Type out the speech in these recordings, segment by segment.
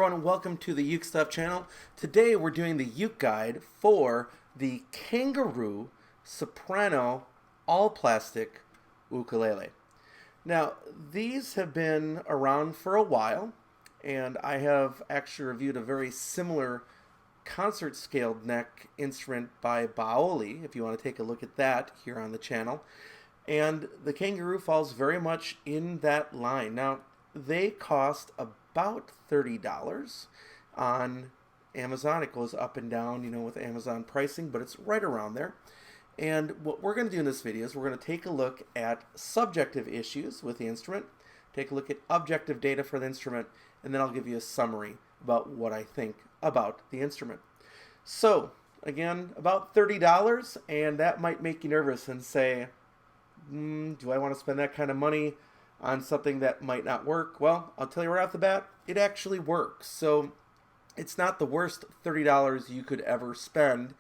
everyone, welcome to the UkeStuff channel. Today we're doing the uke guide for the Kangaroo Soprano all-plastic ukulele. Now, these have been around for a while, and I have actually reviewed a very similar concert-scaled neck instrument by Baoli, if you want to take a look at that here on the channel. And the Kangaroo falls very much in that line. Now, they cost about $30 on Amazon. It goes up and down, with Amazon pricing, but it's right around there. And what we're going to do in this video is we're going to take a look at subjective issues with the instrument, take a look at objective data for the instrument, and then I'll give you a summary about what I think about the instrument. So, again, about $30, and that might make you nervous and say, do I want to spend that kind of money on something that might not work? Well, I'll tell you right off the bat, it actually works. So it's not the worst $30 you could ever spend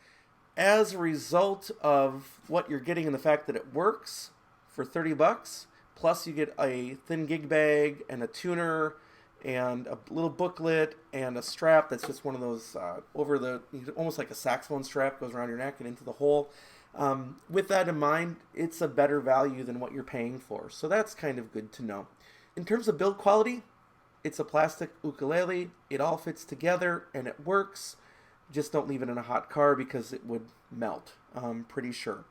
as a result of what you're getting and the fact that it works for 30 bucks. Plus you get a thin gig bag and a tuner and a little booklet and a strap that's just one of those almost like a saxophone strap, goes around your neck and into the hole. With that in mind, it's a better value than what you're paying for. So that's kind of good to know. In terms of build quality, it's a plastic ukulele. It all fits together and it works. Just don't leave it in a hot car because it would melt, I'm pretty sure.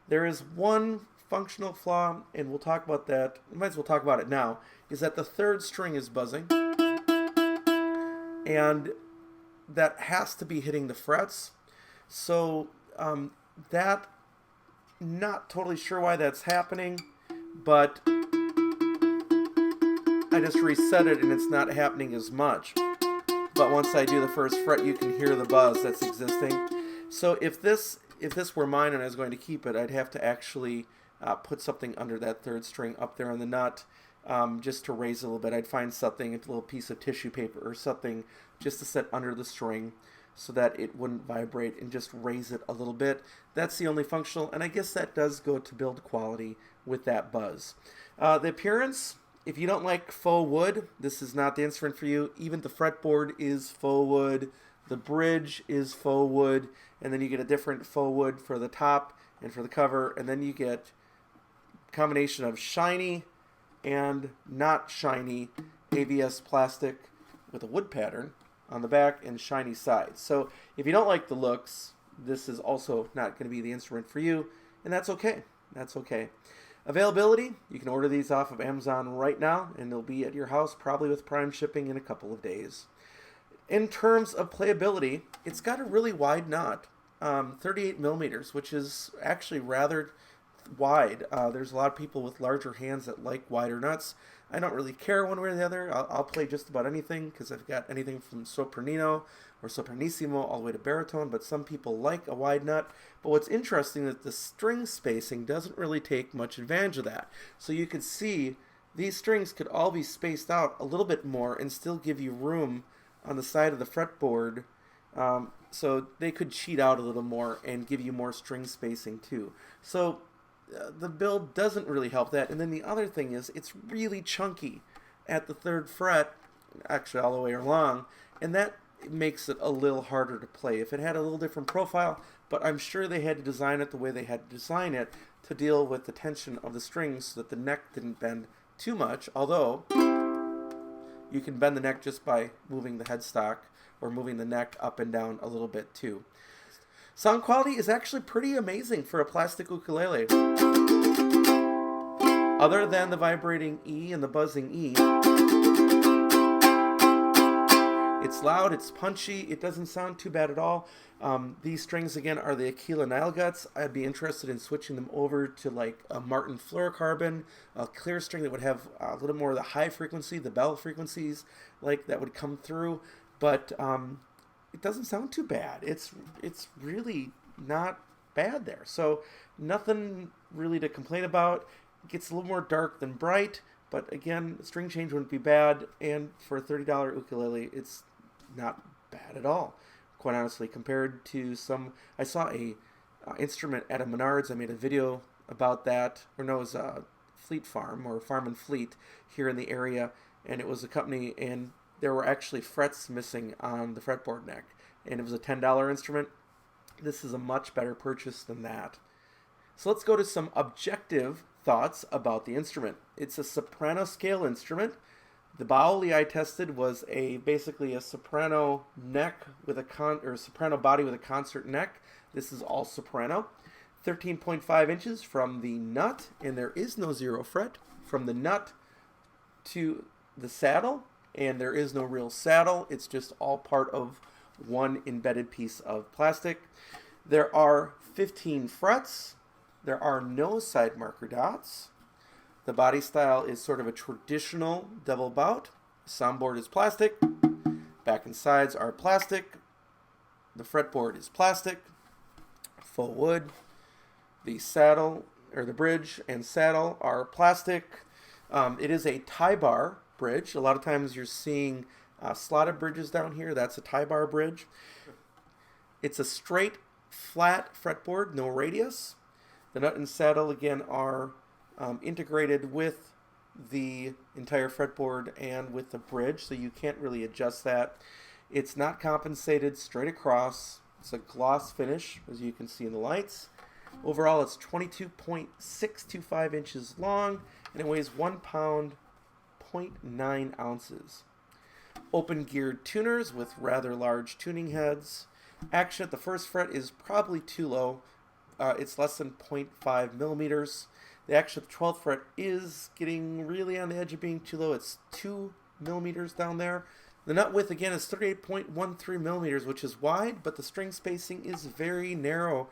There is one functional flaw, and we'll talk about that. We might as well talk about it now, is that the third string is buzzing. And that has to be hitting the frets. So that, not totally sure why that's happening, but I just reset it and it's not happening as much. But once I do the first fret, you can hear the buzz that's existing. So if this were mine and I was going to keep it, I'd have to actually put something under that third string up there on the nut, just to raise it a little bit. I'd find something, a little piece of tissue paper or something, just to set under the string so that it wouldn't vibrate, and just raise it a little bit. That's the only functional, and I guess that does go to build quality with that buzz. The appearance, if you don't like faux wood, this is not the instrument for you. Even the fretboard is faux wood, the bridge is faux wood, and then you get a different faux wood for the top and for the cover, and then you get a combination of shiny and not shiny ABS plastic with a wood pattern on the back and shiny sides. So if you don't like the looks, this is also not going to be the instrument for you, and that's okay. That's okay. Availability, you can order these off of Amazon right now, and they'll be at your house probably with Prime shipping in a couple of days. In terms of playability, it's got a really wide nut, 38 millimeters, which is actually rather wide. There's a lot of people with larger hands that like wider nuts. I don't really care one way or the other. I'll play just about anything because I've got anything from sopranino or sopranissimo all the way to baritone, but some people like a wide nut. But what's interesting is that the string spacing doesn't really take much advantage of that. So you can see these strings could all be spaced out a little bit more and still give you room on the side of the fretboard. So they could cheat out a little more and give you more string spacing too. So the build doesn't really help that. And then the other thing is it's really chunky at the third fret, actually all the way along, and that makes it a little harder to play. If it had a little different profile, but I'm sure they had to design it the way they had to design it to deal with the tension of the strings so that the neck didn't bend too much, although you can bend the neck just by moving the headstock or moving the neck up and down a little bit too. Sound quality is actually pretty amazing for a plastic ukulele. Other than the vibrating E and the buzzing E, it's loud, it's punchy, it doesn't sound too bad at all. These strings, again, are the Aquila Nile Guts. I'd be interested in switching them over to like a Martin fluorocarbon, a clear string that would have a little more of the high frequency, the bell frequencies, like that would come through. But it doesn't sound too bad. It's really not bad there. So nothing really to complain about. It gets a little more dark than bright, but again, string change wouldn't be bad. And for a $30 ukulele, it's not bad at all, quite honestly, compared to some. I saw a instrument at a Menards. I made a video about that, or no, it was Fleet Farm or Farm and Fleet here in the area, and it was a company, and there were actually frets missing on the fretboard neck, and it was a $10 instrument. This is a much better purchase than that. So let's go to some objective thoughts about the instrument. It's a soprano scale instrument. The Baoli I tested was basically a soprano neck with a soprano body with a concert neck. This is all soprano. 13.5 inches from the nut, and there is no zero fret, from the nut to the saddle, and there is no real saddle. It's just all part of one embedded piece of plastic. There are 15 frets. There are no side marker dots. The body style is sort of a traditional double bout. The soundboard is plastic. Back and sides are plastic. The fretboard is plastic. Faux wood. The saddle, or the bridge and saddle, are plastic. It is a tie bar bridge. A lot of times you're seeing slotted bridges down here. That's a tie bar bridge. It's a straight, flat fretboard, no radius. The nut and saddle, again, are integrated with the entire fretboard and with the bridge, so you can't really adjust that. It's not compensated straight across. It's a gloss finish, as you can see in the lights. Overall, it's 22.625 inches long, and it weighs 1 pound, 0.9 ounces. Open geared tuners with rather large tuning heads. Action at the first fret is probably too low. It's less than 0.5 millimeters. The action at the 12th fret is getting really on the edge of being too low. It's 2 millimeters down there. The nut width, again, is 38.13 millimeters, which is wide, but the string spacing is very narrow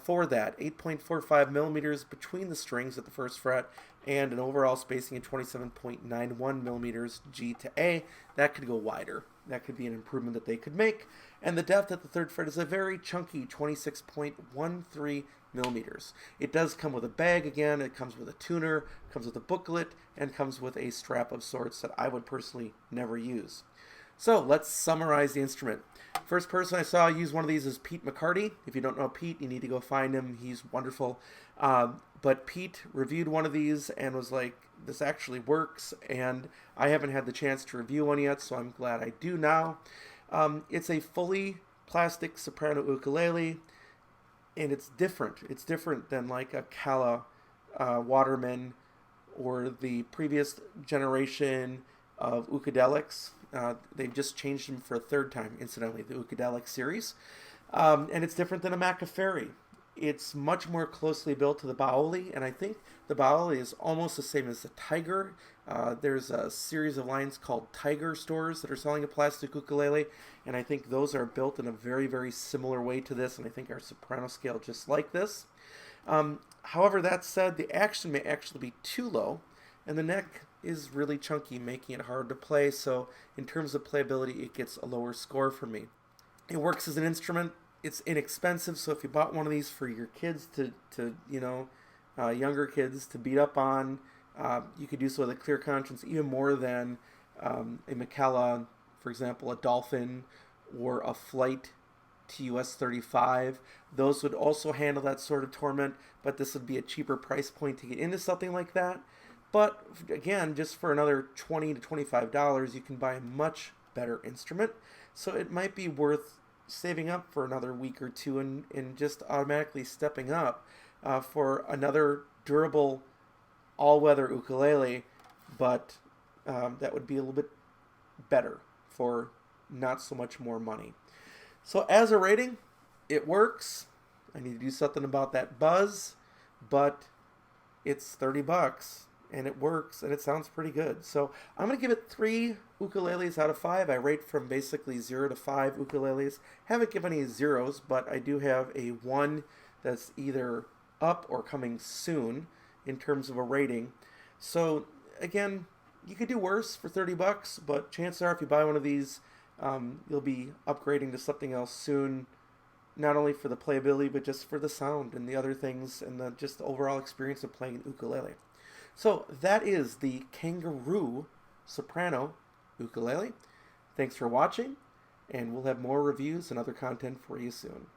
for that. 8.45 millimeters between the strings at the first fret, and an overall spacing of 27.91 millimeters G to A. That could go wider. That could be an improvement that they could make. And the depth at the third fret is a very chunky 26.13 millimeters. It does come with a bag again. It comes with a tuner, comes with a booklet, and comes with a strap of sorts that I would personally never use. So let's summarize the instrument. First person I saw use one of these is Pete McCarty. If you don't know Pete, you need to go find him. He's wonderful. But Pete reviewed one of these and was like, this actually works, and I haven't had the chance to review one yet, so I'm glad I do now. It's a fully plastic soprano ukulele, and it's different. It's different than like a Kala Waterman or the previous generation of Ukadelics. They've just changed them for a third time, incidentally, the Ukadelic series. And it's different than a Macaferry. It's much more closely built to the Baoli, and I think the Baoli is almost the same as the Tiger. There's a series of lines called Tiger stores that are selling a plastic ukulele, and I think those are built in a very, very similar way to this, and I think our soprano scale just like this. However, that said, the action may actually be too low, and the neck is really chunky, making it hard to play, so in terms of playability, it gets a lower score for me. It works as an instrument. It's inexpensive, so if you bought one of these for your kids younger kids to beat up on, you could do so with a clear conscience, even more than a Macella, for example, a Dolphin or a Flight TUS-35. Those would also handle that sort of torment, but this would be a cheaper price point to get into something like that. But again, just for another $20 to $25, you can buy a much better instrument, so it might be worth saving up for another week or two and just automatically stepping up for another durable all-weather ukulele, but that would be a little bit better for not so much more money. So as a rating, it works. I need to do something about that buzz, but it's $30 and it works and it sounds pretty good. So I'm going to give it 3 ukuleles out of 5. I rate from basically 0 to 5 ukuleles. Haven't given any zeros, but I do have a 1 that's either up or coming soon in terms of a rating. So again, you could do worse for $30, but chances are if you buy one of these, you'll be upgrading to something else soon, not only for the playability, but just for the sound and the other things and just the overall experience of playing ukulele. So that is the Kangaroo Soprano Ukulele. Thanks for watching, and we'll have more reviews and other content for you soon.